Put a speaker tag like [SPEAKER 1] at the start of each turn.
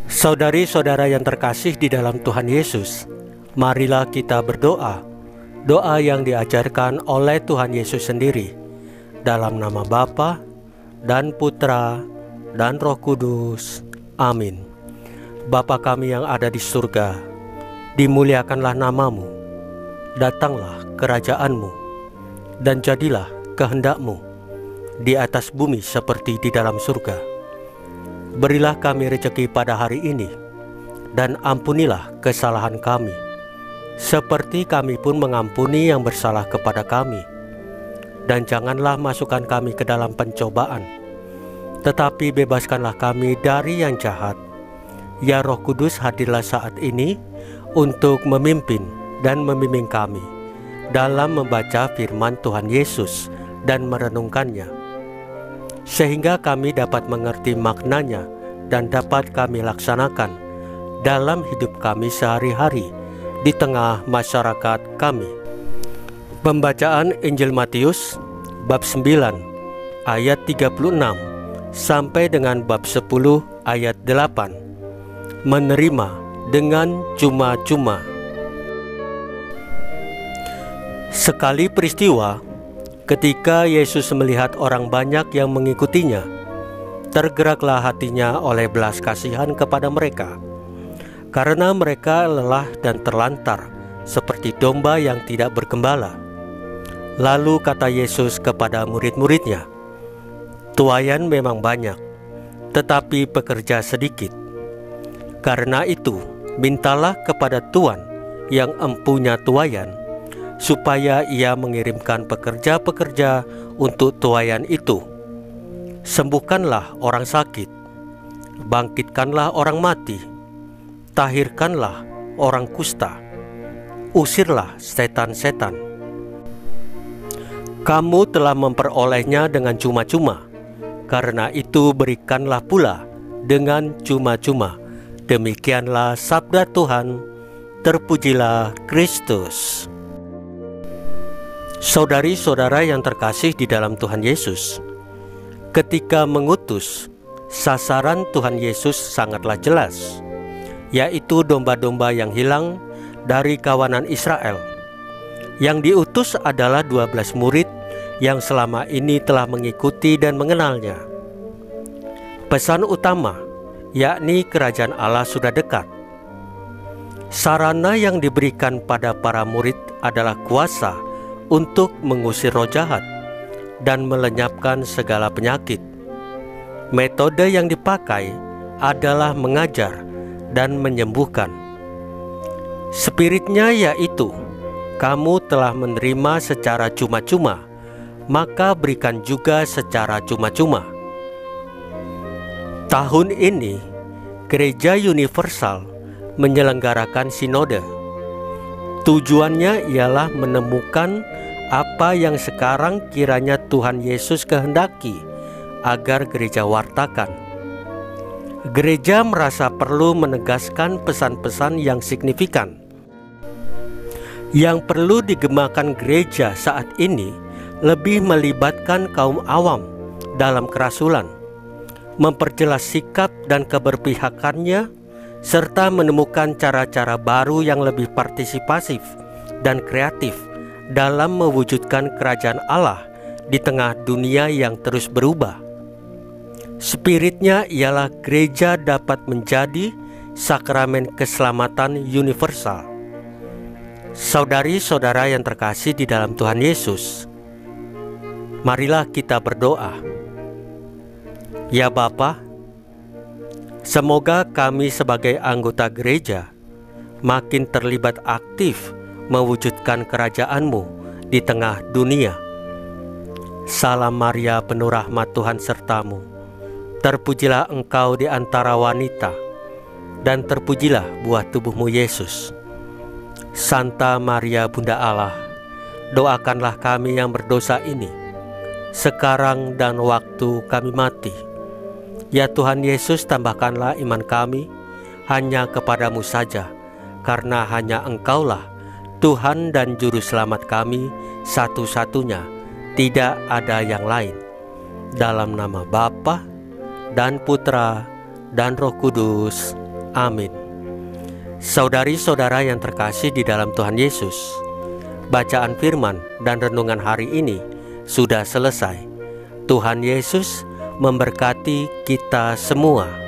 [SPEAKER 1] Saudari-saudara yang terkasih di dalam Tuhan Yesus, marilah kita berdoa. Doa yang diajarkan oleh Tuhan Yesus sendiri, dalam nama Bapa dan Putra dan Roh Kudus. Amin. Bapa kami yang ada di surga, dimuliakanlah namamu. Datanglah kerajaanmu, dan jadilah kehendak-mu di atas bumi seperti di dalam surga. Berilah kami rejeki pada hari ini, dan ampunilah kesalahan kami, seperti kami pun mengampuni yang bersalah kepada kami. Dan janganlah masukkan kami ke dalam pencobaan, tetapi bebaskanlah kami dari yang jahat. Ya Roh Kudus, hadirlah saat ini untuk memimpin dan membimbing kami dalam membaca firman Tuhan Yesus dan merenungkannya, sehingga kami dapat mengerti maknanya dan dapat kami laksanakan dalam hidup kami sehari-hari di tengah masyarakat kami. Pembacaan Injil Matius bab 9 ayat 36 sampai dengan bab 10 ayat 8. Menerima dengan cuma-cuma. Sekali peristiwa, ketika Yesus melihat orang banyak yang mengikutinya, tergeraklah hatinya oleh belas kasihan kepada mereka, karena mereka lelah dan terlantar seperti domba yang tidak bergembala. Lalu kata Yesus kepada murid-muridnya, "Tuaian memang banyak, tetapi pekerja sedikit. Karena itu, mintalah kepada Tuan yang empunya tuaian, supaya ia mengirimkan pekerja-pekerja untuk tuaian itu. Sembuhkanlah orang sakit, bangkitkanlah orang mati, tahirkanlah orang kusta, usirlah setan-setan. Kamu telah memperolehnya dengan cuma-cuma, karena itu berikanlah pula dengan cuma-cuma." Demikianlah sabda Tuhan. Terpujilah Kristus. Saudari-saudara yang terkasih di dalam Tuhan Yesus, ketika mengutus, sasaran Tuhan Yesus sangatlah jelas, yaitu domba-domba yang hilang dari kawanan Israel. Yang diutus adalah 12 murid yang selama ini telah mengikuti dan mengenalnya. Pesan utama, yakni kerajaan Allah sudah dekat. Sarana yang diberikan pada para murid adalah kuasa untuk mengusir roh jahat dan melenyapkan segala penyakit. Metode yang dipakai adalah mengajar dan menyembuhkan. Spiritnya yaitu, kamu telah menerima secara cuma-cuma, maka berikan juga secara cuma-cuma. Tahun ini, Gereja Universal menyelenggarakan sinode. Tujuannya ialah menemukan apa yang sekarang kiranya Tuhan Yesus kehendaki agar gereja wartakan. Gereja merasa perlu menegaskan pesan-pesan yang signifikan. Yang perlu digemakan gereja saat ini lebih melibatkan kaum awam dalam kerasulan, memperjelas sikap dan keberpihakannya, serta menemukan cara-cara baru yang lebih partisipasif dan kreatif dalam mewujudkan kerajaan Allah di tengah dunia yang terus berubah. Spiritnya ialah gereja dapat menjadi sakramen keselamatan universal. Saudari-saudara yang terkasih di dalam Tuhan Yesus, marilah kita berdoa. Ya Bapa, semoga kami sebagai anggota gereja makin terlibat aktif mewujudkan kerajaan-Mu di tengah dunia. Salam Maria, penuh rahmat, Tuhan sertamu. Terpujilah engkau di antara wanita, dan terpujilah buah tubuhmu Yesus. Santa Maria Bunda Allah, doakanlah kami yang berdosa ini, sekarang dan waktu kami mati. Ya Tuhan Yesus, tambahkanlah iman kami hanya kepadamu saja, karena hanya Engkaulah Tuhan dan Juru Selamat kami satu-satunya, tidak ada yang lain. Dalam nama Bapa dan Putra dan Roh Kudus. Amin. Saudari-saudara yang terkasih di dalam Tuhan Yesus, bacaan firman dan renungan hari ini sudah selesai. Tuhan Yesus memberkati kita semua.